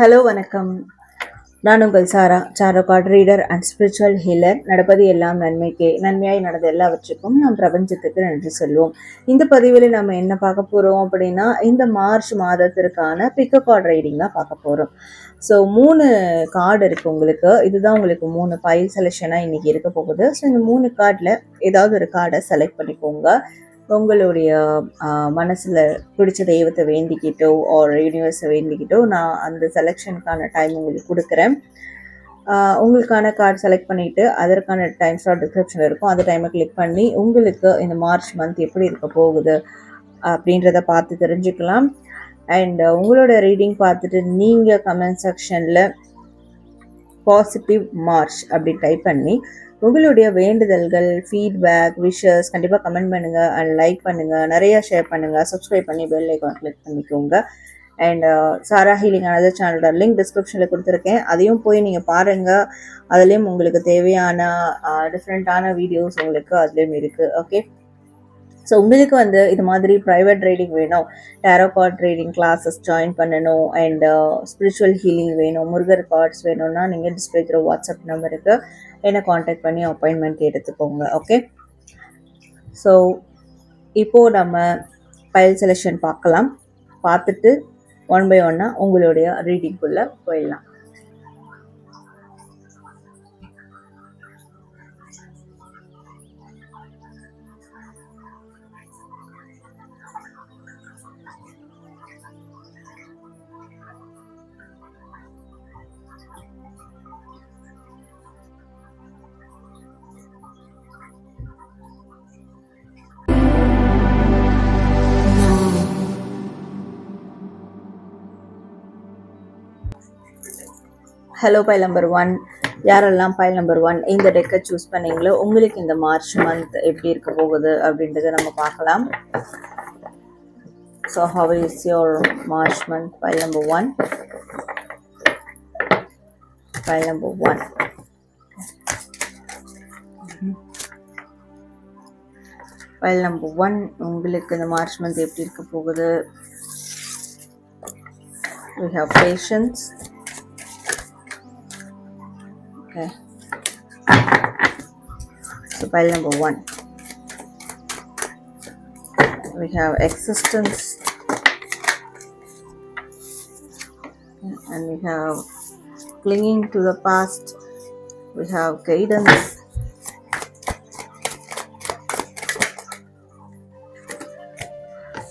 Hello வணக்கம். நான் உங்கள் Sara card reader and spiritual healer. நடப்பது எல்லாம் நன்மைக்கே, நன்மையாய் நடந்த எல்லாவற்றுக்கும் நாம் பிரபஞ்சத்துக்கு நன்றி சொல்வோம். இந்த பதிவில் நம்ம என்ன பார்க்க போகிறோம் அப்படின்னா, இந்த மார்ச் மாதத்திற்கான பிக்க கார்டு ரைடிங் தான் பார்க்க போகிறோம். ஸோ 3 கார்டு இருக்குது உங்களுக்கு. இதுதான் உங்களுக்கு 3 பைல் செலெக்ஷனாக இன்றைக்கி இருக்க போகுது. ஸோ இந்த 3 கார்டில் ஏதாவது ஒரு கார்டை செலக்ட் பண்ணிக்கோங்க. உங்களுடைய மனசில் பிடிச்ச தெய்வத்தை வேண்டிக்கிட்டோ ஒரு யூனிவர்ஸை வேண்டிக்கிட்டோ நான் அந்த செலெக்ஷனுக்கான டைம் உங்களுக்கு கொடுக்குறேன். உங்களுக்கான கார்டு செலக்ட் பண்ணிவிட்டு அதற்கான டைம் ஸ்லாட் டிஸ்கிரிப்ஷனில் இருக்கும். அந்த டைமை கிளிக் பண்ணி உங்களுக்கு இந்த மார்ச் மந்த் எப்படி இருக்க போகுது அப்படின்றத பார்த்து தெரிஞ்சுக்கலாம். அண்ட் உங்களோட ரீடிங் பார்த்துட்டு நீங்கள் கமெண்ட் செக்ஷனில் பாசிட்டிவ் மார்ச் அப்படி டைப் பண்ணி உங்களுடைய வேண்டுதல்கள், ஃபீட்பேக், விஷஸ் கண்டிப்பாக கமெண்ட் பண்ணுங்கள் அண்ட் லைக் பண்ணுங்கள், நிறையா ஷேர் பண்ணுங்கள், சப்ஸ்கிரைப் பண்ணி பெல் ஐக்கான் கிளிக் பண்ணிக்கோங்க. அண்ட் சாரா ஹீலிங் அனதர் சேனலோட லிங்க் டிஸ்கிரிப்ஷனில் கொடுத்துருக்கேன். அதையும் போய் நீங்கள் பாருங்கள். அதுலேயும் உங்களுக்கு தேவையான டிஃப்ரெண்ட்டான வீடியோஸ் உங்களுக்கு அதுலேயும் இருக்குது. ஓகே, ஸோ உங்களுக்கு இது மாதிரி ப்ரைவேட் ரைடிங் வேணும், tarot card riding classes join பண்ணணும், அண்ட் ஸ்பிரிச்சுவல் ஹீலிங் வேணும், முருகர் கார்ட்ஸ் வேணும்னா நீங்கள் டிஸ்பிளே த்ரூ வாட்ஸ்அப் நம்பருக்கு என்னை காண்டாக்ட் பண்ணி அப்பாயின்மெண்ட் எடுத்துக்கோங்க. ஓகே, ஸோ இப்போது நம்ம பைல் செலெக்ஷன் பார்க்கலாம். பார்த்துட்டு 1 by 1 உங்களுடைய ரீடிங்குள்ளே போயிடலாம். ஹலோ பைல் நம்பர் 1, யாரெல்லாம் பைல் நம்பர் 1 இந்த டெக்கை சூஸ் பண்ணீங்களோ உங்களுக்கு இந்த மார்ச் மந்த் எப்படி இருக்க போகுது அப்படின்றத நம்ம பார்க்கலாம். So how is your March month? Pile number 1, file number 1. File number 1 உங்களுக்கு இந்த மார்ச் மந்த் எப்படி இருக்க போகுது? We have patience. Okay, so pile number 1, we have existence, and we have clinging to the past, we have guidance,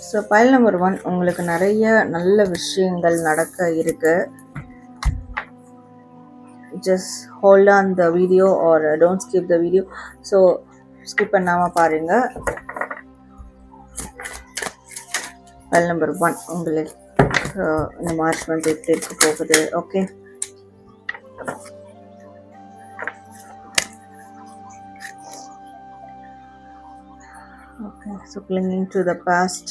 so pile number 1 உங்களுக்கு நிறைய நல்ல விஷயங்கள் நடக்க இருக்கு. Just hold on the video or don't skip the video. So skip பண்ணாம பாருங்க. File number 1 உங்களுக்கு இந்த மார்ச் மந்த் எப்படி இருக்க போகுது? Okay, so clinging to the past,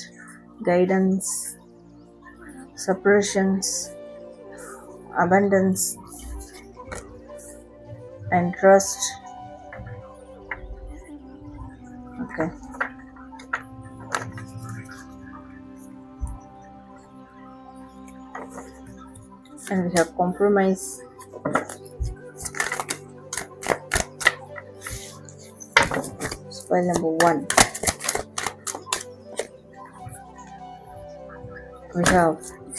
guidance, suppressions, abundance and trust. Okay, and we have compromise, spell number 1, we have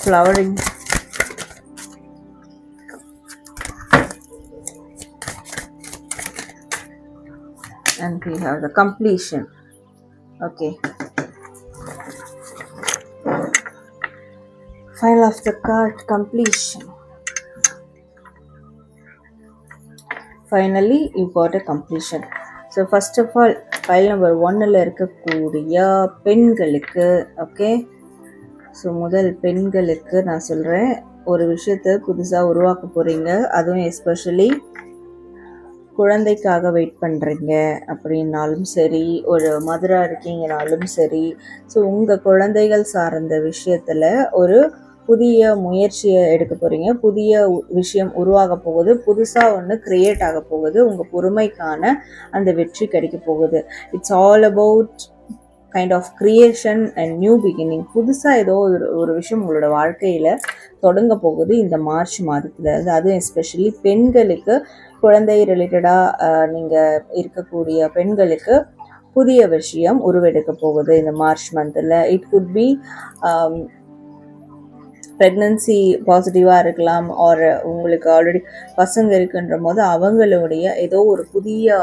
flowering, and we have the completion. Okay, final of the card, completion. Finally you got a completion. So first of all file number 1ல இருக்கக்கூடிய பெண்களுக்கு, okay, so முதல் பெண்களுக்கு நான் சொல்கிறேன், ஒரு விஷயத்தை புதுசாக உருவாக்க போகிறீங்க. அதுவும் எஸ்பெஷலி குழந்தைக்காக வெயிட் பண்ணுறீங்க அப்படின்னாலும் சரி, ஒரு மதராக இருக்கீங்கனாலும் சரி, ஸோ உங்கள் குழந்தைகள் சார்ந்த விஷயத்தில் ஒரு புதிய முயற்சியை எடுக்க போகிறீங்க. புதிய விஷயம் உருவாக போகுது, புதுசாக ஒன்று க்ரியேட் ஆக போகுது. உங்கள் பொறுமைக்கான அந்த வெற்றி கிடைக்க போகுது. It's all about kind of creation and new beginning. புதுசாக ஏதோ ஒரு விஷயம் உங்களோட வாழ்க்கையில் தொடங்க போகுது இந்த மார்ச் மாதத்தில் இருந்து. அதுவும் எஸ்பெஷலி பெண்களுக்கு, குழந்தை ரிலேட்டடாக நீங்கள் இருக்கக்கூடிய பெண்களுக்கு புதிய விஷயம் உருவெடுக்க போகுது இந்த மார்ச் மந்தில். இட் குட் பி ப்ரெக்னன்சி பாசிட்டிவாக இருக்கலாம், ஆர் உங்களுக்கு ஆல்ரெடி பசங்க இருக்குன்ற போது அவங்களுடைய ஏதோ ஒரு புதிய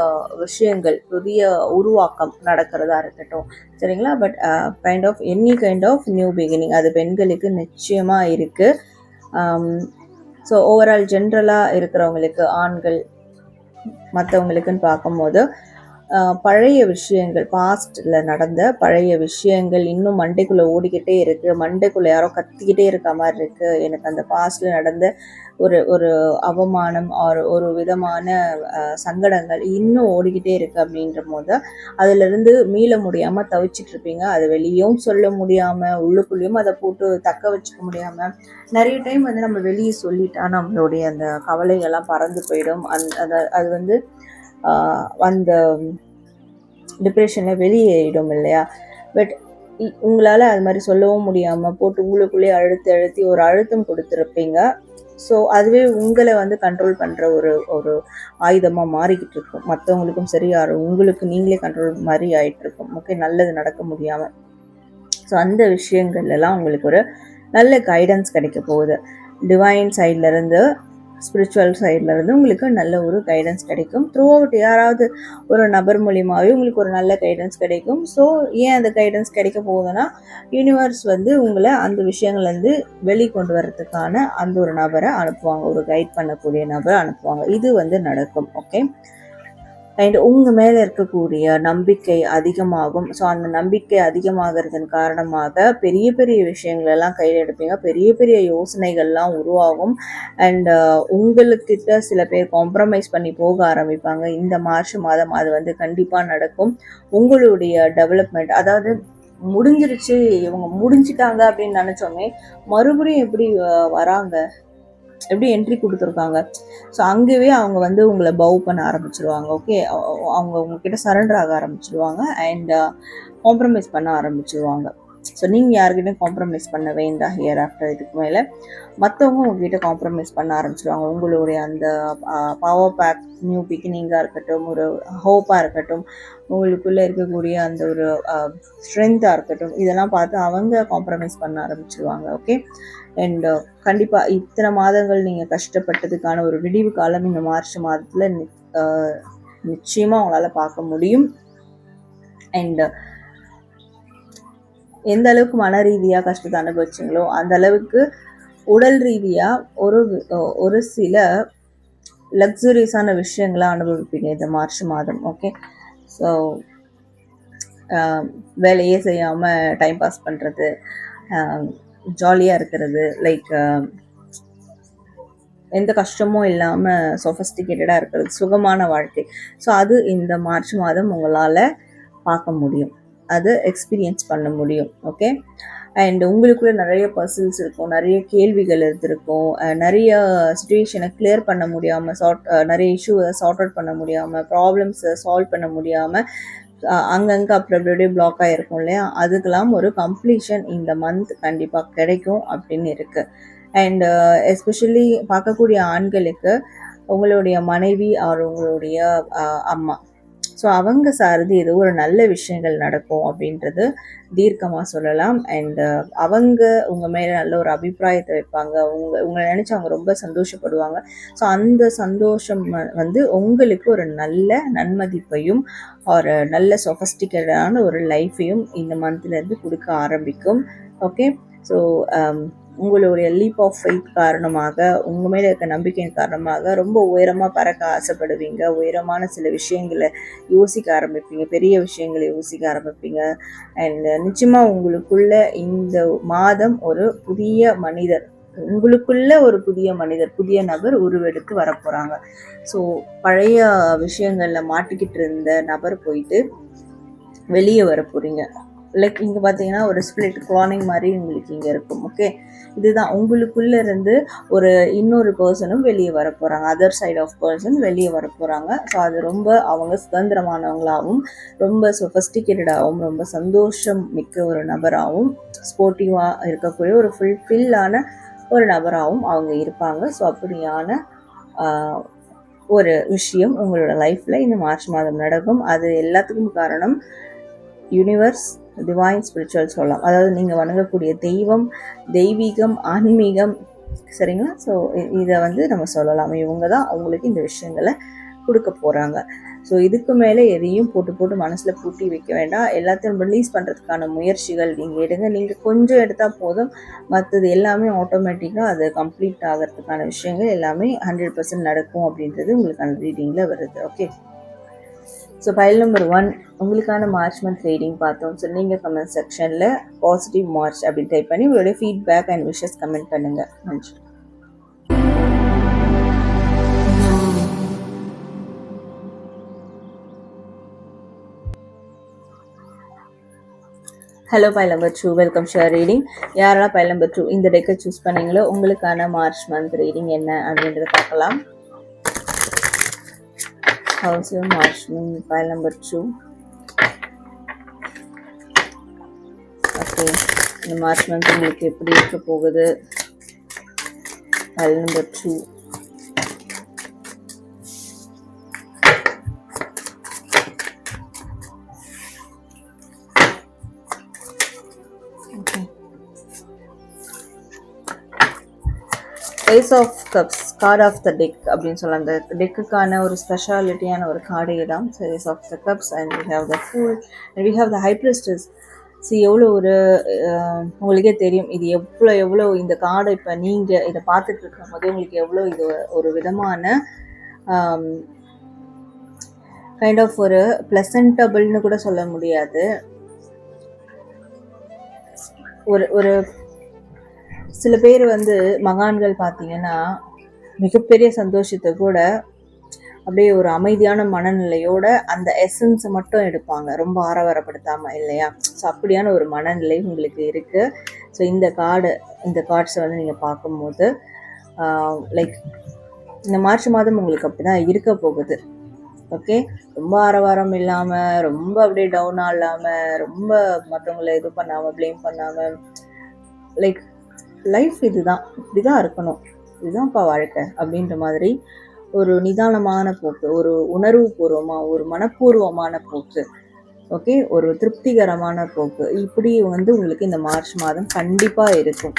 விஷயங்கள், புதிய உருவாக்கம் நடக்கிறதா இருக்கட்டும், சரிங்களா. But kind of any kind of new beginning அது பெண்களுக்கு நிச்சயமாக இருக்குது. ஸோ ஓவரால் ஜென்ரலாக இருக்கிறவங்களுக்கு, ஆண்கள் மற்றவங்களுக்குன்னு பார்க்கும்போது பழைய விஷயங்கள், பாஸ்டில் நடந்த பழைய விஷயங்கள் இன்னும் மண்டைக்குள்ளே ஓடிக்கிட்டே இருக்குது. மண்டைக்குள்ளே யாரோ கத்திக்கிட்டே இருக்க மாதிரி இருக்குது. எனக்கு அந்த பாஸ்டில் நடந்த ஒரு அவமானம், ஒரு விதமான சங்கடங்கள் இன்னும் ஓடிக்கிட்டே இருக்குது அப்படின்ற போது அதிலிருந்து மீள முடியாமல் தவிச்சிட்ருப்பீங்க. அது வெளியும் சொல்ல முடியாமல், உள்ளுக்குள்ளேயும் அதை போட்டு தக்க வச்சுக்க முடியாமல், நிறைய டைம் வந்து நம்ம வெளியே சொல்லிட்டா நம்மளுடைய அந்த கவலைகள்லாம் பறந்து போயிடும். அது வந்து அந்த டிப்ரெஷனில் வெளியேறிடும் இல்லையா. பட் உங்களால் அது மாதிரி சொல்லவும் முடியாமல் போட்டு உங்களுக்குள்ளேயே அழுத்தி ஒரு அழுத்தம் கொடுத்துருப்பீங்க. ஸோ அதுவே உங்களை வந்து கண்ட்ரோல் பண்ணுற ஒரு ஆயுதமாக மாறிக்கிட்டு இருக்கும். மற்றவங்களுக்கும் சரி, உங்களுக்கு நீங்களே கண்ட்ரோல் மாதிரி ஆகிட்டுருக்கும். ஓகே, நல்லது நடக்க முடியாமல். ஸோ அந்த விஷயங்கள்லாம் உங்களுக்கு ஒரு நல்ல கைடன்ஸ் கிடைக்க போகுது. டிவைன் சைட்லேருந்து, ஸ்பிரிச்சுவல் சைட்லேருந்து உங்களுக்கு நல்ல ஒரு கைடன்ஸ் கிடைக்கும். த்ரூ அவுட் யாராவது ஒரு நபர் மூலியமாகவே உங்களுக்கு ஒரு நல்ல கைடன்ஸ் கிடைக்கும். ஸோ ஏன் அந்த கைடன்ஸ் கிடைக்க போகுதுன்னா, யூனிவர்ஸ் வந்து உங்களை அந்த விஷயங்கள்லேருந்து வெளிக்கொண்டு வர்றதுக்கான அந்த ஒரு நபரை அனுப்புவாங்க, ஒரு கைட் பண்ணக்கூடிய நபரை அனுப்புவாங்க. இது வந்து நடக்கும். ஓகே, அண்ட் உங்கள் மேலே இருக்கக்கூடிய நம்பிக்கை அதிகமாகும். ஸோ அந்த நம்பிக்கை அதிகமாகிறதன் காரணமாக பெரிய பெரிய விஷயங்களெல்லாம் கையில் எடுப்பீங்க. பெரிய பெரிய யோசனைகள்லாம் உருவாகும். அண்ட் உங்களுக்கிட்ட சில பேர் காம்ப்ரமைஸ் பண்ணி போக ஆரம்பிப்பாங்க. இந்த மார்ச் மாதம் அது வந்து கண்டிப்பாக நடக்கும். உங்களுடைய டெவலப்மெண்ட், அதாவது முடிஞ்சிருச்சு, இவங்க முடிஞ்சிட்டாங்க அப்படின்னு நினச்சோமே, மறுபடியும் எப்படி வராங்க, எப்படி என்ட்ரி கொடுத்துருக்காங்க. ஸோ அங்கேயே அவங்க வந்து உங்களை பவ் பண்ண ஆரம்பிச்சிருவாங்க. ஓகே, அவங்க உங்ககிட்ட சரண்டர் ஆக ஆரம்பிச்சிருவாங்க அண்ட் காம்ப்ரமைஸ் பண்ண ஆரம்பிச்சிருவாங்க. ஸோ நீங்கள் யாருக்கிட்டையும் காம்ப்ரமைஸ் பண்ண வேண்டாம் ஹியர் ஆஃப்டர். இதுக்கு மேலே மற்றவங்க உங்ககிட்ட காம்ப்ரமைஸ் பண்ண ஆரம்பிச்சிருவாங்க. உங்களுடைய அந்த பவர் பேக் நியூ பிகினிங்காக இருக்கட்டும், ஒரு ஹோப்பாக இருக்கட்டும், உங்களுக்குள்ளே இருக்கக்கூடிய அந்த ஒரு ஸ்ட்ரென்த்தாக இருக்கட்டும், இதெல்லாம் பார்த்து அவங்க காம்ப்ரமைஸ் பண்ண ஆரம்பிச்சிருவாங்க. ஓகே, அண்ட் கண்டிப்பாக இத்தனை மாதங்கள் நீங்கள் கஷ்டப்பட்டதுக்கான ஒரு விடிவு காலம் இந்த மார்ச் மாதத்தில் நிச்சயமாக உங்களால் பார்க்க முடியும். அண்ட் எந்த அளவுக்கு மன ரீதியாக கஷ்டத்தை அனுபவிச்சிங்களோ அந்த அளவுக்கு உடல் ரீதியாக ஒரு சில லக்ஸுரியஸான விஷயங்களை அனுபவிப்பீங்க இந்த மார்ச் மாதம். ஓகே, ஸோ வேலையே செய்யாமல் டைம் பாஸ் பண்ணுறது, ஜாலியாக இருக்கிறது, லைக் எந்த கஷ்டமும் இல்லாமல் சொஃபஸ்டிகேட்டடாக இருக்கிறது, சுகமான வாழ்க்கை. ஸோ அது இந்த மார்ச் மாதம் உங்களால் பார்க்க முடியும், அது எக்ஸ்பீரியன்ஸ் பண்ண முடியும். ஓகே, அண்ட் உங்களுக்குள்ளே நிறைய பர்சன்ஸ் இருக்கும், நிறைய கேள்விகள் இருந்திருக்கும், நிறைய சுச்சுவேஷனை கிளியர் பண்ண முடியாமல், நிறைய இஷ்யூவை சார்ட் அவுட் பண்ண முடியாமல், ப்ராப்ளம்ஸை சால்வ் பண்ண முடியாமல் அங்கங்கே அப்படியே பிளாக் ஆகிருக்கும் இல்லையா. அதுக்கெல்லாம் ஒரு கம்ப்ளீஷன் இந்த மந்த் கண்டிப்பாக கிடைக்கும் அப்படின்னு இருக்குது. அண்ட் எஸ்பெஷலி பார்க்கக்கூடிய ஆண்களுக்கு உங்களுடைய மனைவி ஆர் உங்களுடைய அம்மா, ஸோ அவங்க சார்ந்து ஏதோ ஒரு நல்ல விஷயங்கள் நடக்கும் அப்படின்றது தீர்க்கமாக சொல்லலாம். அண்ட் அவங்க உங்கள் மேலே நல்ல ஒரு அபிப்பிராயத்தை வைப்பாங்க, உங்களை நினச்சி அவங்க ரொம்ப சந்தோஷப்படுவாங்க. ஸோ அந்த சந்தோஷம் வந்து உங்களுக்கு ஒரு நல்ல நன்மதிப்பையும் ஒரு நல்ல சொஃபஸ்டிகேட்டடான ஒரு லைஃப்பையும் இந்த மந்த்லேருந்து கொடுக்க ஆரம்பிக்கும். ஓகே, ஸோ உங்களுடைய லீப் ஆஃப் ஃபெய்த் காரணமாக, உங்கள் மேலே இருக்க நம்பிக்கையின் காரணமாக ரொம்ப உயரமாக பறக்க ஆசைப்படுவீங்க. உயரமான சில விஷயங்களை யோசிக்க ஆரம்பிப்பீங்க, பெரிய விஷயங்களை யோசிக்க ஆரம்பிப்பீங்க. அண்ட் நிச்சயமாக உங்களுக்குள்ள இந்த மாதம் ஒரு புதிய மனிதர், உங்களுக்குள்ள ஒரு புதிய மனிதர், புதிய நபர் உருவெடுத்து வரப்போகிறாங்க. ஸோ பழைய விஷயங்களில் மாட்டிக்கிட்டு இருந்த நபர் போயிட்டு வெளியே வர போகிறீங்க. லைக் இங்கே பார்த்தீங்கன்னா ஒரு ஸ்பிளிட் குளானிங் மாதிரி உங்களுக்கு இங்கே இருக்கும். ஓகே, இதுதான் உங்களுக்குள்ளே இருந்து ஒரு இன்னொரு பர்சனும் வெளியே வர போகிறாங்க, அதர் சைட் ஆஃப் பர்சன் வெளியே வர போகிறாங்க. ஸோ அது ரொம்ப அவங்க சுதந்திரமானவங்களாகவும் ரொம்ப சொஃபஸ்டிகேட்டடாகவும் ரொம்ப சந்தோஷம் மிக்க ஒரு நபராகவும் ஸ்போர்ட்டிவாக இருக்கக்கூடிய ஒரு ஃபுல்ஃபில்லான ஒரு நபராகவும் அவங்க இருப்பாங்க. ஸோ அப்படியான ஒரு விஷயம் உங்களோட லைஃப்பில் இந்த மார்ச் மாதம் நடக்கும். அது எல்லாத்துக்கும் காரணம் யூனிவர்ஸ், டிவைன், ஸ்பிரிச்சுவல் சொல்லலாம். அதாவது நீங்கள் வணங்கக்கூடிய தெய்வம், தெய்வீகம், ஆன்மீகம், சரிங்களா? ஸோ இதை நம்ம சொல்லலாம். இவங்க தான் அவங்களுக்கு இந்த விஷயங்களை கொடுக்க போகிறாங்க. ஸோ இதுக்கு மேலே எதையும் போட்டு மனசில் பூட்டி வைக்க வேண்டாம். எல்லாத்தையும் ரிலீஸ் பண்ணுறதுக்கான முயற்சிகள் நீங்கள் எடுங்க. நீங்கள் கொஞ்சம் எடுத்தால் போதும், மற்றது எல்லாமே ஆட்டோமேட்டிக்காக அது கம்ப்ளீட் ஆகிறதுக்கான விஷயங்கள் எல்லாமே 100% நடக்கும் அப்படின்றது உங்களுக்கான ரீடிங்கில் வருது. ஓகே, ஸோ ஃபைல் நம்பர் 1 உங்களுக்கான மார்ச் மந்த் ரீடிங் பார்த்தோம். ஸோ நீங்கள் கமெண்ட் செக்ஷனில் பாசிட்டிவ் மார்ச் அப்படின்னு டைப் பண்ணி உங்களுடைய ஃபீட்பேக் அண்ட் விஷஸ் கமெண்ட் பண்ணுங்கள். நன்றி. Hello file number 2, welcome share reading. யாரெல்லாம் பைல் நம்பர் 2 இந்த டெக்கை சூஸ் பண்ணீங்களோ உங்களுக்கான மார்ச் மந்த் ரீடிங் என்ன அப்படின்றத பார்க்கலாம். House March month pile number 2. Okay, இந்த மார்ச் மந்த் உங்களுக்கு எப்படி இருக்க போகுது? Pile number 2. Ace of cups, card of the deck அப்படின்னு சொல்லலாம். அந்த டெக்குக்கான ஒரு ஸ்பெஷாலிட்டியான ஒரு கார்டே தான். So ace of the cups and we have the fool and we have the high priestess. So எவ்வளோ ஒரு உங்களுக்கே தெரியும் இது எவ்வளோ இந்த கார்டை இப்போ நீங்கள் இதை பார்த்துட்டு இருக்கும் போது உங்களுக்கு எவ்வளோ இது ஒரு விதமான கைண்ட் ஆஃப் ஒரு ப்ளசன்டபிள்னு கூட சொல்ல முடியாது. ஒரு சில பேர் மகான்கள் பார்த்தீங்கன்னா மிகப்பெரிய சந்தோஷத்தை கூட அப்படியே ஒரு அமைதியான மனநிலையோட அந்த எசன்ஸை மட்டும் எடுப்பாங்க, ரொம்ப ஆரவாரப்படுத்தாமல், இல்லையா? ஸோ அப்படியான ஒரு மனநிலை உங்களுக்கு இருக்குது. ஸோ இந்த கார்ட்ஸை நீங்கள் பார்க்கும்போது லைக் இந்த மார்ச் மாதம் உங்களுக்கு அப்படி தான் இருக்க போகுது. ஓகே, ரொம்ப ஆரவாரம் இல்லாமல், ரொம்ப அப்படியே டவுனாக இல்லாமல், ரொம்ப மற்றவங்களை இது பண்ணாமல், ப்ளேம் பண்ணாமல், லைக் லைஃப் இதுதான், இப்படிதான் இருக்கணும், இதுதான்ப்பா வாழ்க்கை அப்படின்ற மாதிரி ஒரு நிதானமான போக்கு, ஒரு உணர்வு பூர்வமாக, ஒரு மனப்பூர்வமான போக்கு, ஓகே, ஒரு திருப்திகரமான போக்கு, இப்படி உங்களுக்கு இந்த மார்ச் மாதம் கண்டிப்பாக இருக்கும்.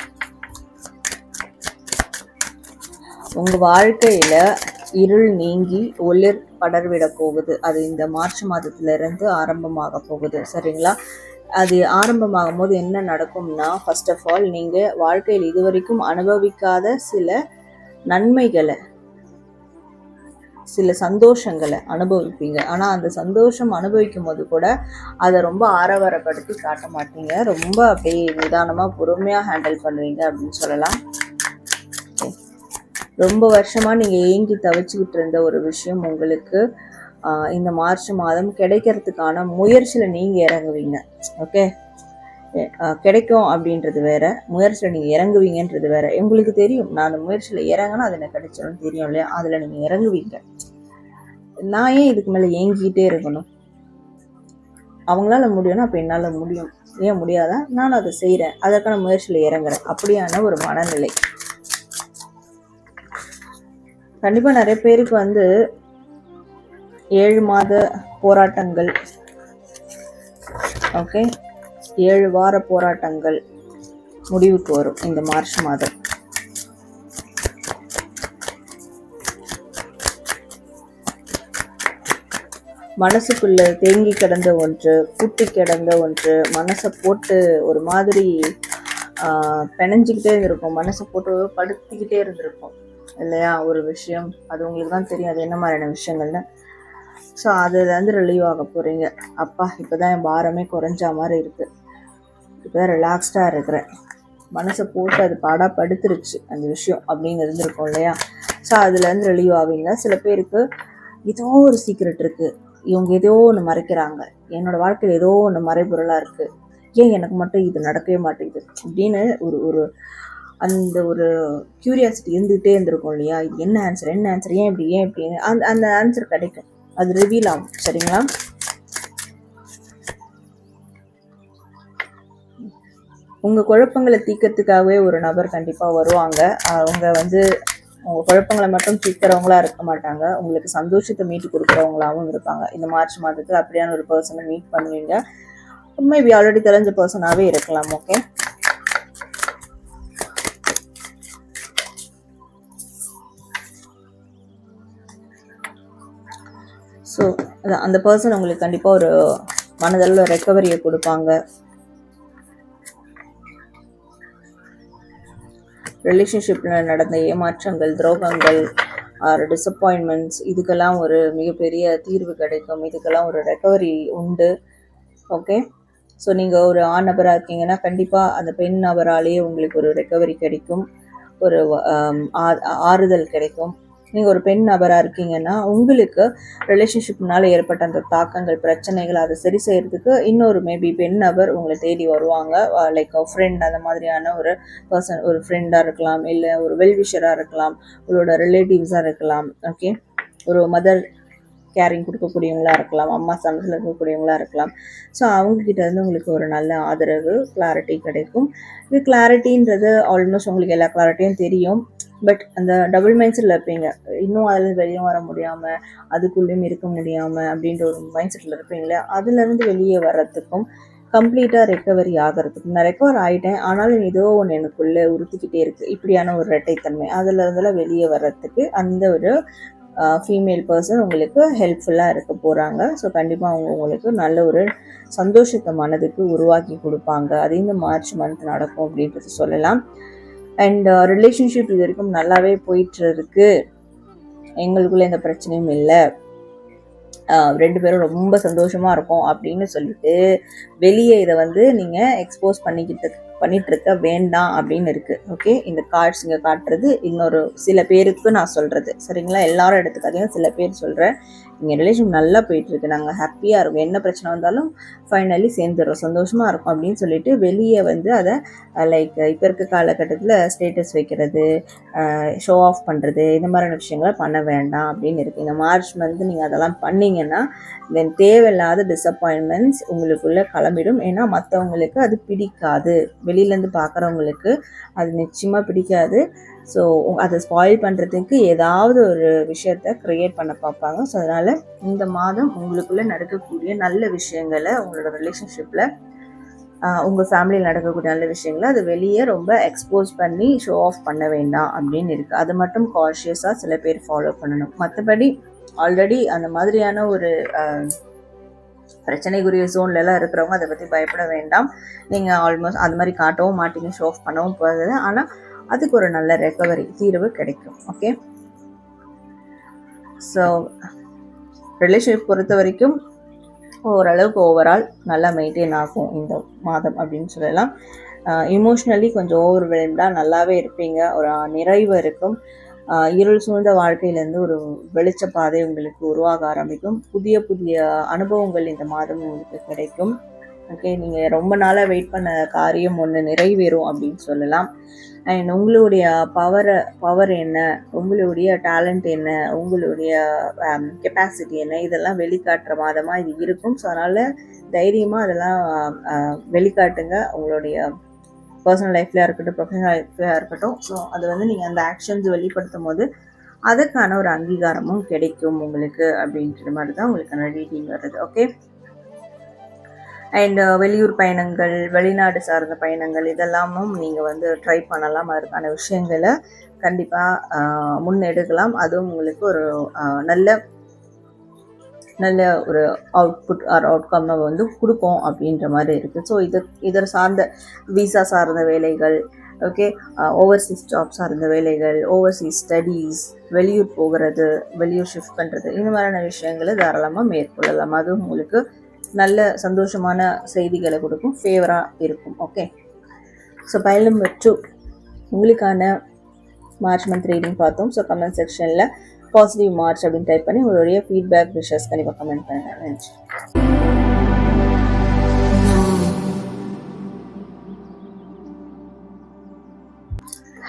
உங்கள் வாழ்க்கையில் இருள் நீங்கி ஒளிர் படர்விட போகுது. அது இந்த மார்ச் மாதத்திலிருந்து ஆரம்பமாக போகுது, சரிங்களா? அது ஆரம்பமாகும் போது என்ன நடக்கும்னா, ஃபர்ஸ்ட் ஆஃப் ஆல் நீங்கள் வாழ்க்கையில் இதுவரைக்கும் அனுபவிக்காத சில நன்மைகளை, சில சந்தோஷங்களை அனுபவிப்பீங்க. ஆனால் அந்த சந்தோஷம் அனுபவிக்கும் போது கூட அதை ரொம்ப ஆரவாரப்படுத்தி காட்ட மாட்டீங்க, ரொம்ப அப்படியே நிதானமாக பொறுமையாக ஹேண்டில் பண்ணுவீங்க அப்படின்னு சொல்லலாம். ரொம்ப வருஷமாக நீங்கள் ஏங்கி தவிச்சுக்கிட்டு இருந்த ஒரு விஷயம் உங்களுக்கு இந்த மார்ச் மாதம் கிடைக்கிறதுக்கான முயற்சியில் நீங்கள் இறங்குவீங்க. ஓகே, கிடைக்கும் அப்படின்றது வேற, முயற்சியில் நீங்கள் இறங்குவீங்கன்றது வேற. உங்களுக்கு தெரியும் நான் அந்த முயற்சியில் இறங்கினா அது எனக்கு கிடைச்சிடும் தெரியும் இல்லையா? அதில் நீங்கள் இறங்குவீங்க. நான் ஏன் இதுக்கு மேலே ஏங்கிக்கிட்டே இருக்கணும்? அவங்களால முடியும்னா அப்போ என்னால் முடியும், ஏன் முடியாதா? நான் அதை செய்கிறேன், அதற்கான முயற்சியில் இறங்குறேன், அப்படியான ஒரு மனநிலை. கண்டிப்பாக நிறைய பேருக்கு 7 மாத போராட்டங்கள், ஓகே, 7 வார போராட்டங்கள் முடிவுக்கு வரும் இந்த மார்ச் மாதம். மனசுக்குள்ள தேங்கி கிடந்த ஒன்று, பூட்டி கிடந்த ஒன்று, மனசை போட்டு ஒரு மாதிரி பிணைஞ்சிக்கிட்டே இருந்திருக்கும், மனசை போட்டு படுத்திக்கிட்டே இருந்திருக்கும் இல்லையா? ஒரு விஷயம், அது உங்களுக்கு தான் தெரியும் அது என்ன மாதிரியான விஷயங்கள்னு. ஸோ அதுலேருந்து ரிலீவ் ஆக போகிறீங்க. அப்பா இப்போ தான் என் பாரமே குறைஞ்சா மாதிரி இருக்குது, இப்போ தான் ரிலாக்ஸ்டாக இருக்கிறேன், மனசை போட்டு அது பாடாக படுத்துருச்சு அந்த விஷயம் அப்படின்னு இருந்திருக்கும் இல்லையா? ஸோ அதுலேருந்து ரிலீவ் ஆவீங்க. சில பேருக்கு ஏதோ ஒரு சீக்ரெட் இருக்குது, இவங்க ஏதோ ஒன்று மறைக்கிறாங்க, என்னோடய வாழ்க்கையில் ஏதோ ஒன்று மறைபொருளாக இருக்குது, ஏன் எனக்கு மட்டும் இது நடக்கவே மாட்டேங்குது அப்படின்னு ஒரு ஒரு அந்த ஒரு க்யூரியாசிட்டி இருந்துகிட்டே இருந்திருக்கும் இல்லையா, இது என்ன ஆன்சர் ஏன் இப்படி அந்த அந்த ஆன்சர் கிடைக்கும், அது ரிவீல் ஆகும். சரிங்களா? உங்கள் குழப்பங்களை தீர்க்கறதுக்காகவே ஒரு நபர் கண்டிப்பாக வருவாங்க. அவங்க வந்து உங்கள் குழப்பங்களை மட்டும் தீர்க்கிறவங்களா இருக்க மாட்டாங்க, உங்களுக்கு சந்தோஷத்தை மீட்டு கொடுக்குறவங்களாகவும் இருப்பாங்க. இந்த மார்ச் மாதத்தில் அப்படியான ஒரு பர்சனை மீட் பண்ணுவீங்க. மேபி ஆல்ரெடி தெரிஞ்ச பர்சனாகவே இருக்கலாம். ஓகே, ஸோ அந்த பர்சன் உங்களுக்கு கண்டிப்பாக ஒரு மனதளவில் ரெக்கவரியை கொடுப்பாங்க. ரிலேஷன்ஷிப்பில் நடந்த ஏமாற்றங்கள், துரோகங்கள், டிசப்பாயின்மெண்ட்ஸ், இதுக்கெல்லாம் ஒரு மிகப்பெரிய தீர்வு கிடைக்கும். இதுக்கெல்லாம் ஒரு ரெக்கவரி உண்டு. ஓகே, ஸோ நீங்கள் ஒரு ஆண் நபராக இருக்கீங்கன்னா கண்டிப்பாக அந்த பெண் நபராலேயே உங்களுக்கு ஒரு ரெக்கவரி கிடைக்கும், ஒரு ஆறுதல் கிடைக்கும். நீங்கள் ஒரு பெண் நபராக இருக்கீங்கன்னா உங்களுக்கு ரிலேஷன்ஷிப்னால ஏற்பட்ட அந்த தாக்கங்கள், பிரச்சனைகள், அதை சரி செய்யறதுக்கு இன்னொரு மேபி பெண் நபர் உங்களை தேடி வருவாங்க. லைக் ஃப்ரெண்ட், அந்த மாதிரியான ஒரு பர்சன், ஒரு ஃப்ரெண்டாக இருக்கலாம், இல்லை ஒரு வெல்விஷராக இருக்கலாம், உங்களோட ரிலேட்டிவ்ஸாக இருக்கலாம். ஓகே, ஒரு மதர் கேரிங் கொடுக்கக்கூடியவங்களா இருக்கலாம், அம்மா சமத்தில் இருக்கக்கூடியவங்களா இருக்கலாம். ஸோ அவங்கக்கிட்ட இருந்து உங்களுக்கு ஒரு நல்ல ஆதரவு, கிளாரிட்டி கிடைக்கும். இது கிளாரிட்டின்றது ஆல்மோஸ்ட் உங்களுக்கு எல்லா கிளாரிட்டியும் தெரியும். பட் அந்த டபுள் மைண்ட் செட்டில் இருப்பீங்க, இன்னும் அதில் வெளியே வர முடியாமல், அதுக்குள்ளேயும் இருக்க முடியாமல் அப்படின்ற ஒரு மைண்ட் செட்டில் இருப்பீங்களே, அதுலேருந்து வெளியே வர்றதுக்கும் கம்ப்ளீட்டாக ரெக்கவரி ஆகிறதுக்கும், நான் ரெக்கவர் ஆகிட்டேன் ஆனாலும் ஏதோ ஒன்று எனக்குள்ளே உறுத்திக்கிட்டே இருக்குது, இப்படியான ஒரு இரட்டைத்தன்மை, அதில் இருந்தெல்லாம் வெளியே வர்றதுக்கு அந்த ஒரு ஃபீமேல் பர்சன் உங்களுக்கு ஹெல்ப்ஃபுல்லாக இருக்க போகிறாங்க. ஸோ கண்டிப்பாக அவங்க உங்களுக்கு நல்ல ஒரு சந்தோஷத்தை மனதுக்கு உருவாக்கி கொடுப்பாங்க. அது இந்த மார்ச் மந்த் நடக்கும் அப்படின்றது சொல்லலாம். அண்ட் ரிலேஷன்ஷிப் இது வரைக்கும் நல்லாவே போயிட்டு இருக்கு, எங்களுக்குள்ள எந்த பிரச்சனையும் இல்லை, 2 பேரும் ரொம்ப சந்தோஷமாக இருக்கும் அப்படின்னு சொல்லிட்டு வெளியே இதை வந்து நீங்கள் எக்ஸ்போஸ் பண்ணிட்டு இருக்க வேண்டாம் அப்படின்னு இருக்குது. ஓகே, இந்த கார்ட்ஸ் இங்கே காட்டுறது இன்னொரு சில பேருக்கு நான் சொல்கிறது. சரிங்களா? எல்லாரும் எடுத்துக்காதீங்க, சில பேர் சொல்கிறேன். எங்கள் ரிலேஷன் நல்லா போயிட்டுருக்கு, நாங்கள் ஹாப்பியாக இருக்கும், என்ன பிரச்சனை வந்தாலும் ஃபைனலி சேர்ந்துடுறோம், சந்தோஷமாக இருக்கும் அப்படின்னு சொல்லிட்டு வெளியே வந்து அதை லைக் இப்போ இருக்க காலகட்டத்தில் ஸ்டேட்டஸ் வைக்கிறது, ஷோ ஆஃப் பண்ணுறது, இந்த மாதிரியான விஷயங்களை பண்ண வேண்டாம் அப்படின்னு இருக்குது. இந்த மார்ச் மந்த் நீங்கள் அதெல்லாம் பண்ணிங்கன்னா தென் தேவையில்லாத டிசப்பாயின்மெண்ட்ஸ் உங்களுக்குள்ளே கிளம்பிடும். ஏன்னா மற்றவங்களுக்கு அது பிடிக்காது, வெளியிலேருந்து பார்க்குறவங்களுக்கு அது நிச்சயமாக பிடிக்காது. ஸோ அதை ஸ்பாயில் பண்ணுறதுக்கு ஏதாவது ஒரு விஷயத்த க்ரியேட் பண்ண பார்ப்பாங்க. ஸோ அதனால் இந்த மாதம் உங்களுக்குள்ளே நடக்கக்கூடிய நல்ல விஷயங்களை, உங்களோட ரிலேஷன்ஷிப்பில் உங்கள் ஃபேமிலியில் நடக்கக்கூடிய நல்ல விஷயங்களை அது வெளியே ரொம்ப எக்ஸ்போஸ் பண்ணி ஷோ ஆஃப் பண்ண வேண்டாம் அப்படின்னு இருக்குது. அது மட்டும் கான்ஷியஸாக சில பேர் ஃபாலோ பண்ணணும். மற்றபடி ஆல்ரெடி அந்த மாதிரியான ஒரு பிரச்சனைக்குரிய ஜோன்லலாம் இருக்கிறவங்க அதை பற்றி பயப்பட வேண்டாம். நீங்கள் ஆல்மோஸ்ட் அது மாதிரி காட்டவும் மாட்டீங்க, ஷோ ஆஃப் பண்ணவும் போகிறது. ஆனால் அதுக்கு ஒரு நல்ல ரெக்கவரி தீர்வு கிடைக்கும். ஓகே, ஸோ ரிலேஷன்ஷிப் பொறுத்த வரைக்கும் ஓரளவுக்கு ஓவரால் நல்லா மெயின்டைன் ஆகும் இந்த மாதம் அப்படின்னு சொல்லலாம். இமோஷ்னலி கொஞ்சம் ஓவர்வெல்ம்டாக நல்லாவே இருப்பீங்க, ஒரு நிறைவு இருக்கும். இருள் சூழ்ந்த வாழ்க்கையிலேருந்து ஒரு வெளிச்ச பாதை உங்களுக்கு உருவாக ஆரம்பிக்கும். புதிய புதிய அனுபவங்கள் இந்த மாதம் உங்களுக்கு கிடைக்கும். ஓகே, நீங்கள் ரொம்ப நாளாக வெயிட் பண்ண காரியம் ஒன்று நிறைவேறும் அப்படின்னு சொல்லலாம். அண்ட் உங்களுடைய பவர் என்ன, உங்களுடைய டேலண்ட் என்ன, உங்களுடைய கெப்பாசிட்டி என்ன, இதெல்லாம் வெளிக்காட்டுற மாதமாக இது இருக்கும். ஸோ அதனால் தைரியமாக அதெல்லாம் வெளிக்காட்டுங்க, உங்களுடைய பர்சனல் லைஃப்லையாக இருக்கட்டும், ப்ரொஃபஷனல் லைஃப்லையாக இருக்கட்டும். ஸோ அது வந்து நீங்கள் அந்த ஆக்ஷன்ஸ் வெளிப்படுத்தும் போது அதுக்கான ஒரு அங்கீகாரமும் கிடைக்கும் உங்களுக்கு அப்படின்ற மாதிரி தான் உங்களுக்கான ரீடிங் வருது. ஓகே, அண்ட் வெளியூர் பயணங்கள், வெளிநாடு சார்ந்த பயணங்கள், இதெல்லாமும் நீங்கள் வந்து ட்ரை பண்ணலாம். அதுக்கான விஷயங்களை கண்டிப்பாக முன்னெடுக்கலாம். அதுவும் உங்களுக்கு ஒரு நல்ல ஒரு அவுட்புட் ஆர் அவுட்கம்மை வந்து கொடுக்கும் அப்படின்ற மாதிரி இருக்குது. ஸோ இதர் சார்ந்த விசா சார்ந்த வேலைகள், ஓகே, ஓவர்சீஸ் ஜாப் சார்ந்த வேலைகள், ஓவர்சீஸ் ஸ்டடீஸ், வெளியூர் போகிறது, வெளியூர் ஷிஃப்ட் பண்ணுறது, இந்த மாதிரியான விஷயங்களை தாராளமாக மேற்கொள்ளலாம். அதுவும் உங்களுக்கு நல்ல சந்தோஷமான செய்திகளை கொடுக்கும், ஃபேவராக இருக்கும். ஓகே, ஸோ பைல் நம்பர் 2 உங்களுக்கான மார்ச் மந்த் ரீடிங் பார்த்தோம். ஸோ கமெண்ட் செக்ஷனில் பாசிட்டிவ் மார்ச் அப்படின்னு டைப் பண்ணி உங்களுடைய ஃபீட்பேக் விஷஸ் கண்டிப்பாக கமெண்ட் பண்ணுங்கள். நன்றி.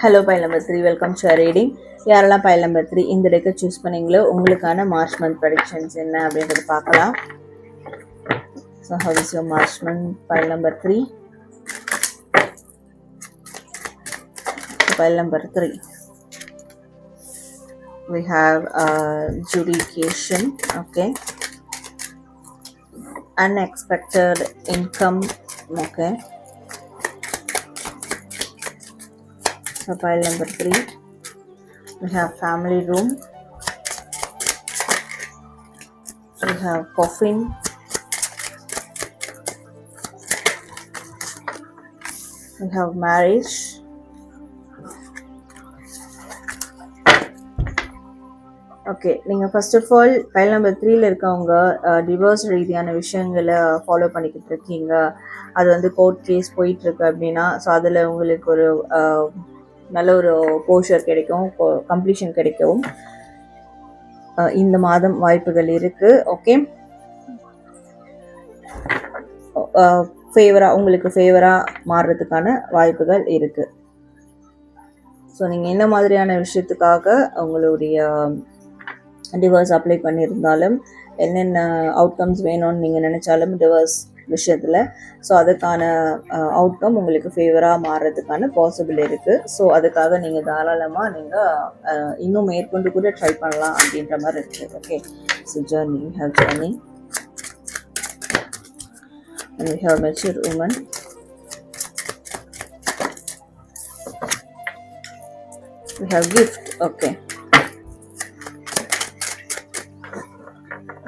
Hello file number 3, welcome to reading. யாரெல்லாம் பைல் நம்பர் 3 இந்த டேக்கை சூஸ் பண்ணீங்களோ உங்களுக்கான மார்ச் மந்த் ப்ரெடிக்ஷன்ஸ் என்ன அப்படின்றது பார்க்கலாம். So how is your March month pile number 3? Pile number 3, we have judication, okay, unexpected income, okay. So pile number 3, we have family room, we have coffin, we have marriage, okay. நீங்கள் first of all pile number 3ல இருக்கவங்க divorce ரீதியான விஷயங்களை follow பண்ணிக்கிட்டு இருக்கீங்க, அது வந்து court case போயிட்டுருக்கு அப்படின்னா, ஸோ அதில் உங்களுக்கு ஒரு நல்ல ஒரு போஷர் கிடைக்கும், கம்ப்ளீஷன் கிடைக்கவும் இந்த மாதம் வாய்ப்புகள் இருக்குது. ஓகே, உங்களுக்கு ஃபேவராக மாறுறதுக்கான வாய்ப்புகள் இருக்குது. ஸோ நீங்கள் என்ன மாதிரியான விஷயத்துக்காக உங்களுடைய டிவோர்ஸ் அப்ளை பண்ணியிருந்தாலும், என்னென்ன அவுட்கம்ஸ் வேணும்னு நீங்கள் நினச்சாலும் டிவோர்ஸ் விஷயத்தில், ஸோ அதுக்கான அவுட்கம் உங்களுக்கு ஃபேவராக மாறுறதுக்கான பாசிபிள் இருக்குது. ஸோ அதுக்காக நீங்கள் தாராளமாக நீங்கள் இன்னும் மேற்கொண்டு கூட ட்ரை பண்ணலாம் அப்படின்ற மாதிரி இருக்குது. Okay, so journey, we have journey and we have mature woman, we have gift. Okay,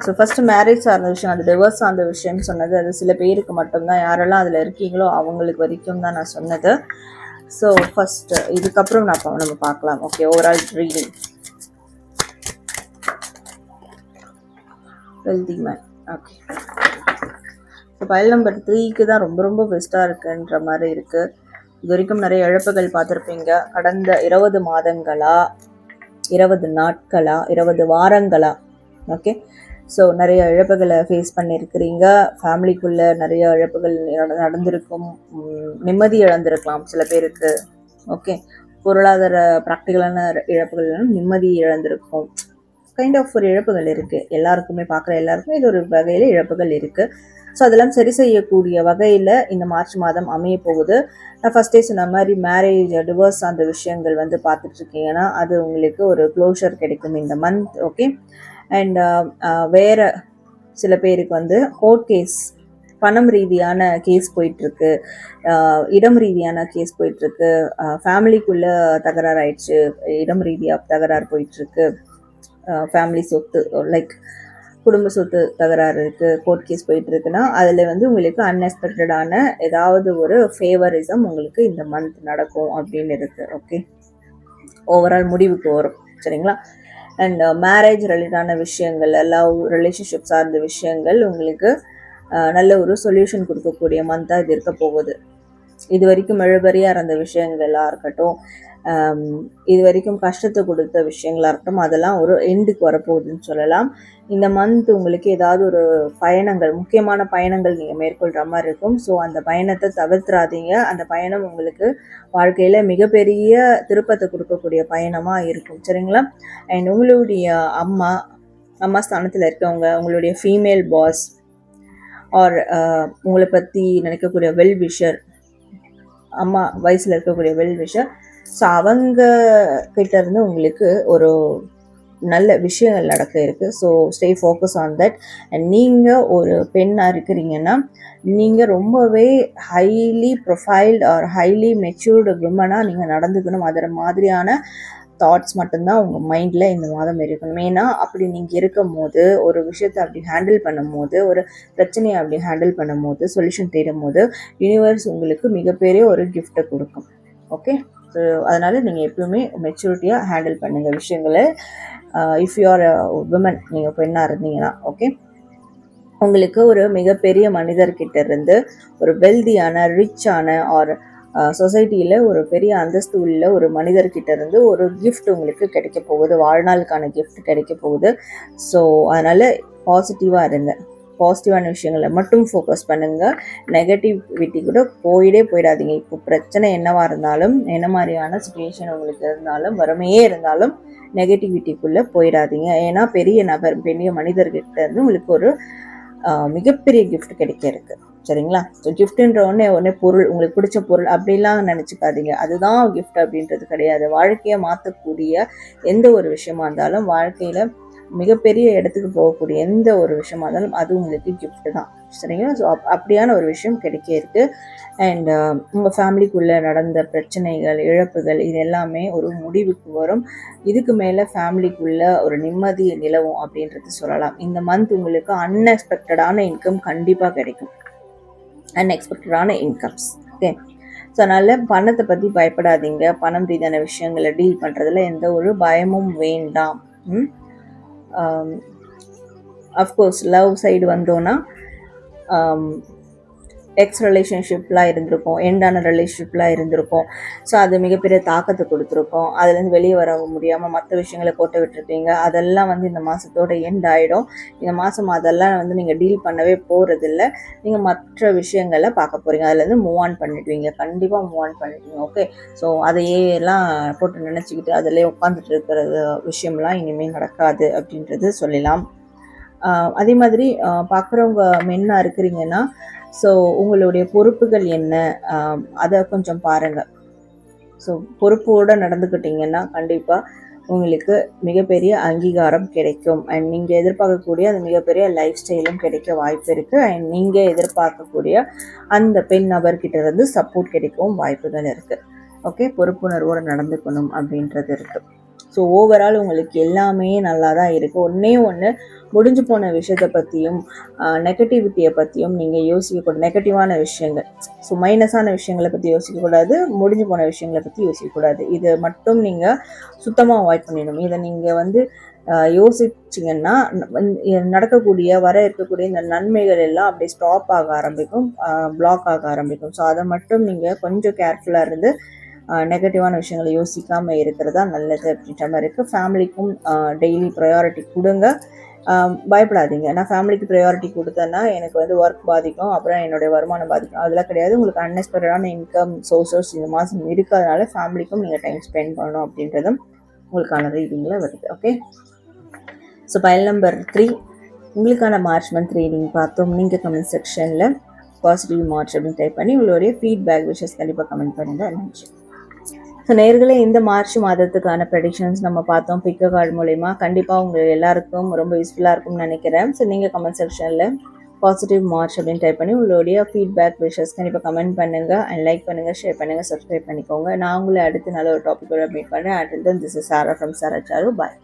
so first marriage சார்ந்த விஷயம், அது டிவோர்ஸ் சார்ந்த விஷயம்னு சொன்னது அது சில பேருக்கு மட்டும்தான், யாரெல்லாம் அதில் இருக்கீங்களோ அவங்களுக்கு வரைக்கும் தான் நான் சொன்னது. ஸோ ஃபஸ்ட்டு இதுக்கப்புறம் நம்ம பார்க்கலாம். Okay, overall reading. Wealthy man. Okay, so pile number 3க்கு தான் ரொம்ப ரொம்ப பெஸ்ட்டாக இருக்குன்ற மாதிரி இருக்குது. இது வரைக்கும் நிறைய இழப்புகள் பார்த்துருப்பீங்க. கடந்த 20 மாதங்களா, 20 நாட்களா, 20 வாரங்களா, ஓகே. ஸோ நிறைய இழப்புகளை ஃபேஸ் பண்ணியிருக்கிறீங்க. ஃபேமிலிக்குள்ளே நிறைய இழப்புகள் நடந்திருக்கும். நிம்மதி இழந்திருக்கலாம் சில பேருக்கு. ஓகே, பொருளாதார ப்ராக்டிக்கலான இழப்புகள், நிம்மதி இழந்திருக்கும். கைண்ட் ஆஃப் ஒரு இழப்புகள் இருக்குது எல்லாருக்குமே, பார்க்குற எல்லாருக்குமே இது ஒரு வகையில் இழப்புகள் இருக்குது. ஸோ அதெல்லாம் சரி செய்யக்கூடிய வகையில் இந்த மார்ச் மாதம் அமைய போகுது. நான் ஃபஸ்ட்டே சொன்ன மாதிரி மேரேஜ், டிவோர்ஸ் அந்த விஷயங்கள் வந்து பார்த்துட்ருக்கீங்கன்னா அது உங்களுக்கு ஒரு க்ளோஷர் கிடைக்கும் இந்த மந்த். ஓகே, அண்ட் வேறு சில பேருக்கு வந்து கோர்ட் கேஸ், பணம் ரீதியான கேஸ் போயிட்டுருக்கு, இடம் ரீதியான கேஸ் போயிட்டுருக்கு, ஃபேமிலிக்குள்ளே தகராறு ஆயிடுச்சு, இடம் ரீதியாக தகராறு போயிட்டுருக்கு, ஃபேமிலி சொத்து லைக் குடும்ப சொத்து தகராறு இருக்குது, கோர்ட் கேஸ் போயிட்டுருக்குன்னா அதில் வந்து உங்களுக்கு அன்எக்ஸ்பெக்டடான ஏதாவது ஒரு ஃபேவரிசம் உங்களுக்கு இந்த மந்த் நடக்கும் அப்படின்னு இருக்குது. ஓகே, ஓவரால் முடிவுக்கு வரும். சரிங்களா? அண்ட் மேரேஜ் ரிலேட்டான விஷயங்கள், லவ் ரிலேஷன்ஷிப் சார்ந்த விஷயங்கள் உங்களுக்கு நல்ல ஒரு சொல்யூஷன் கொடுக்கக்கூடிய மந்தாக இது இருக்க போகுது. இது வரைக்கும் இழுபறியாக இருந்த விஷயங்களாக இருக்கட்டும், இது வரைக்கும் கஷ்டத்தை கொடுத்த விஷயங்களாக இருக்கட்டும், அதெல்லாம் ஒரு எண்டுக்கு வரப்போகுதுன்னு சொல்லலாம். இந்த மந்த் உங்களுக்கு ஏதாவது ஒரு பயணங்கள், முக்கியமான பயணங்கள் நீங்கள் மேற்கொள்கிற மாதிரி இருக்கும். ஸோ அந்த பயணத்தை தவிர்த்துறாதீங்க. அந்த பயணம் உங்களுக்கு வாழ்க்கையில் மிகப்பெரிய திருப்பத்தை கொடுக்கக்கூடிய பயணமாக இருக்கும். சரிங்களா? அண்ட் உங்களுடைய அம்மா ஸ்தானத்தில் இருக்கவங்க, உங்களுடைய ஃபீமேல் பாஸ் ஆர் உங்களை பற்றி நினைக்கக்கூடிய வெல்விஷர், அம்மா வயசில் இருக்கக்கூடிய வெல்விஷர், ஸோ அவங்க கிட்டேருந்து உங்களுக்கு ஒரு நல்ல விஷயங்கள் நடக்க இருக்குது. So stay focus on that. And நீங்கள் ஒரு பெண்ணாக இருக்கிறீங்கன்னா நீங்கள் ரொம்பவே highly profiled or highly matured விமனாக நீங்கள் நடந்துக்கணும். அதில் மாதிரியான தாட்ஸ் மட்டும்தான் உங்கள் மைண்டில் இந்த மாதம் இருக்கணும். ஏன்னா அப்படி நீங்கள் இருக்கும் போது, ஒரு விஷயத்தை அப்படி ஹேண்டில் பண்ணும் போது, ஒரு பிரச்சனையை அப்படி ஹேண்டில் பண்ணும் போது, சொல்யூஷன் தேடும் போது யூனிவர்ஸ் உங்களுக்கு மிகப்பெரிய ஒரு கிஃப்ட்டை கொடுக்கும். ஓகே, ஸோ அதனால் நீங்கள் எப்பவுமே மெச்சூரிட்டியாக ஹேண்டில் பண்ணுங்கள் விஷயங்களை. இஃப் யூ ஆர் விமன், நீங்கள் பெண்ணாக இருந்தீங்கன்னா, ஓகே, உங்களுக்கு ஒரு மிகப்பெரிய மனிதர்கிட்ட இருந்து ஒரு வெல்தியான, ரிச்சான ஆர் சொசைட்டியில் ஒரு பெரிய அந்தஸ்து உள்ள ஒரு மனிதர்கிட்ட இருந்து ஒரு கிஃப்ட் உங்களுக்கு கிடைக்க போகுது, வாழ்நாளுக்கான கிஃப்ட் கிடைக்க போகுது. ஸோ அதனால் பாசிட்டிவாக இருங்க. பாசிட்டிவான விஷயங்களை மட்டும் ஃபோக்கஸ் பண்ணுங்கள். நெகட்டிவிட்டி கூட போயிடாதீங்க. இப்போ பிரச்சனை என்னவாக இருந்தாலும், என்ன மாதிரியான சுச்சுவேஷன் உங்களுக்கு இருந்தாலும், வறுமையே இருந்தாலும் நெகட்டிவிட்டிக்குள்ளே போயிடாதீங்க. ஏன்னா பெரிய மனிதர்கிட்ட இருந்து உங்களுக்கு ஒரு மிகப்பெரிய கிஃப்ட் கிடைக்க இருக்கு. சரிங்களா? ஸோ கிஃப்ட்டுன்ற உடனே பொருள், உங்களுக்கு பிடிச்ச பொருள் அப்படிலாம் நினச்சிக்காதீங்க. அதுதான் கிஃப்ட் அப்படின்றது கிடையாது. வாழ்க்கையை மாற்றக்கூடிய எந்த ஒரு விஷயமா இருந்தாலும், வாழ்க்கையில் மிகப்பெரிய இடத்துக்கு போகக்கூடிய எந்த ஒரு விஷயமா இருந்தாலும் அது உங்களுக்கு கிஃப்ட் தான். சரிங்களா? ஸோ அப்படியான ஒரு விஷயம் கிடைக்க இருக்கு. அண்ட் உங்கள் ஃபேமிலிக்குள்ளே நடந்த பிரச்சனைகள், இழப்புகள் இது எல்லாமே ஒரு முடிவுக்கு வரும். இதுக்கு மேலே ஃபேமிலிக்குள்ளே ஒரு நிம்மதி நிலவும் அப்படின்றது சொல்லலாம். இந்த மந்த் உங்களுக்கு அன்எக்ஸ்பெக்டடான இன்கம் கண்டிப்பாக கிடைக்கும். அன்எக்ஸ்பெக்டடான இன்கம்ஸ். ஓகே. ஸோ அதனால் பணத்தை பற்றி பயப்படாதீங்க. பணம் ரீதியான விஷயங்களை டீல் பண்ணுறதுல எந்த ஒரு பயமும் வேண்டாம். அஃப்கோர்ஸ் லவ் சைடு வந்தோன்னா எக்ஸ் ரிலேஷன்ஷிப்லாம் இருந்திருக்கும், எண்டான ரிலேஷன்ஷிப்லாம் இருந்திருக்கும். ஸோ அது மிகப்பெரிய தாக்கத்தை கொடுத்துருக்கோம். அதுலேருந்து வெளியே வர முடியாமல் மற்ற விஷயங்களை கோட்டை விட்டுருப்பீங்க. அதெல்லாம் இந்த மாதத்தோட எண்ட் ஆகிடும். இந்த மாதம் அதெல்லாம் நீங்கள் டீல் பண்ணவே போகிறதில்ல. நீங்கள் மற்ற விஷயங்களை பார்க்க போகிறீங்க. அதுலேருந்து மூவ் ஆன் பண்ணிடுவீங்க. கண்டிப்பாக மூவ் ஆன் பண்ணிடுவீங்க. ஓகே. ஸோ அதையே எல்லாம் போட்டு நினச்சிக்கிட்டு அதிலே உட்காந்துட்டு இருக்கிற விஷயம்லாம் இனிமேல் நடக்காது அப்படின்றது சொல்லலாம். அதே மாதிரி பார்க்குறவங்க மென்னாக இருக்கிறீங்கன்னா, ஸோ உங்களுடைய பொறுப்புகள் என்ன, அதை கொஞ்சம் பாருங்கள். ஸோ பொறுப்போடு நடந்துக்கிட்டிங்கன்னா கண்டிப்பாக உங்களுக்கு மிகப்பெரிய அங்கீகாரம் கிடைக்கும். அண்ட் நீங்கள் எதிர்பார்க்கக்கூடிய அந்த மிகப்பெரிய லைஃப் ஸ்டைலும் கிடைக்க வாய்ப்பு இருக்குது. அண்ட் நீங்கள் எதிர்பார்க்கக்கூடிய அந்த பெண் நபர்கிட்ட இருந்து சப்போர்ட் கிடைக்கவும் வாய்ப்புகள் இருக்குது. ஓகே. பொறுப்புணர்வோடு நடந்துக்கணும் அப்படின்றது இருக்குது. ஸோ ஓவரால் உங்களுக்கு எல்லாமே நல்லா தான் இருக்குது. ஒன்று முடிஞ்சு போன விஷயத்தை பற்றியும் நெகட்டிவிட்டியை பற்றியும் நீங்கள் யோசிக்கக்கூடாது. நெகட்டிவான விஷயங்கள், ஸோ மைனஸான விஷயங்களை பற்றி யோசிக்கக்கூடாது. முடிஞ்சு போன விஷயங்களை பற்றி யோசிக்கக்கூடாது. இதை மட்டும் நீங்கள் சுத்தமாக அவாய்ட் பண்ணிடணும். இதை நீங்கள் யோசிச்சிங்கன்னா வர இருக்கக்கூடிய இந்த நன்மைகள் எல்லாம் அப்படியே ஸ்டாப் ஆக ஆரம்பிக்கும், பிளாக் ஆக ஆரம்பிக்கும். ஸோ அதை மட்டும் நீங்கள் கொஞ்சம் கேர்ஃபுல்லாக இருந்து நெகட்டிவான விஷயங்களை யோசிக்காமல் இருக்கிறதா நல்லது அப்படின்ற மாதிரி இருக்குது. ஃபேமிலிக்கும் டெய்லி ப்ரையாரிட்டி கொடுங்க. பயப்படாதீங்க. நான் ஃபேமிலிக்கு ப்ரையாரிட்டி கொடுத்தேன்னா எனக்கு ஒர்க் பாதிக்கும், அப்புறம் என்னுடைய வருமானம் பாதிக்கும். அதெல்லாம் கிடையாது. உங்களுக்கு அன்எக்ஸ்பெக்டடான இன்கம் சோர்சஸ் இந்த மாதம் இருக்கிறதுனால ஃபேமிலிக்கும் நீங்கள் டைம் ஸ்பெண்ட் பண்ணணும் அப்படின்றதும் உங்களுக்கான ரீடிங்கில் வருது. ஓகே. ஸோ ஃபைல் நம்பர் 3 உங்களுக்கான மார்ச் மந்த் ரீடிங் பார்த்தோம். நீங்கள் கமெண்ட் செக்ஷனில் பாசிட்டிவ் மார்ச் அப்படின்னு டைப் பண்ணி உங்களுடைய ஃபீட்பேக் விஷஸ் கண்டிப்பாக கமெண்ட் பண்ணுங்கள். நன்றி. ஸோ நேர்களே, இந்த மார்ச் மாதத்துக்கான ப்ரெடிக்ஷன்ஸ் நம்ம பார்த்தோம் பிக்க கார்டு மூலயமா. கண்டிப்பாக உங்களுக்கு எல்லாருக்கும் ரொம்ப யூஸ்ஃபுல்லாக இருக்கும்னு நினைக்கிறேன். ஸோ நீங்கள் கமெண்ட் செக்ஷனில் பாசிட்டிவ் மார்ச் அப்படின்னு டைப் பண்ணி உங்களுடைய ஃபீட்பேக் விஷஸ் கண்டிப்பாக கமெண்ட் பண்ணுங்கள். அண்ட் லைக் பண்ணுங்கள், ஷேர் பண்ணுங்கள், சப்ஸ்கிரைப் பண்ணிக்கோங்க. நான் உங்களை அடுத்து நல்ல ஒரு டாப்பிக்கோட மீட் பண்ணுறேன். Until then this is Sara from Sara Charu. Bye.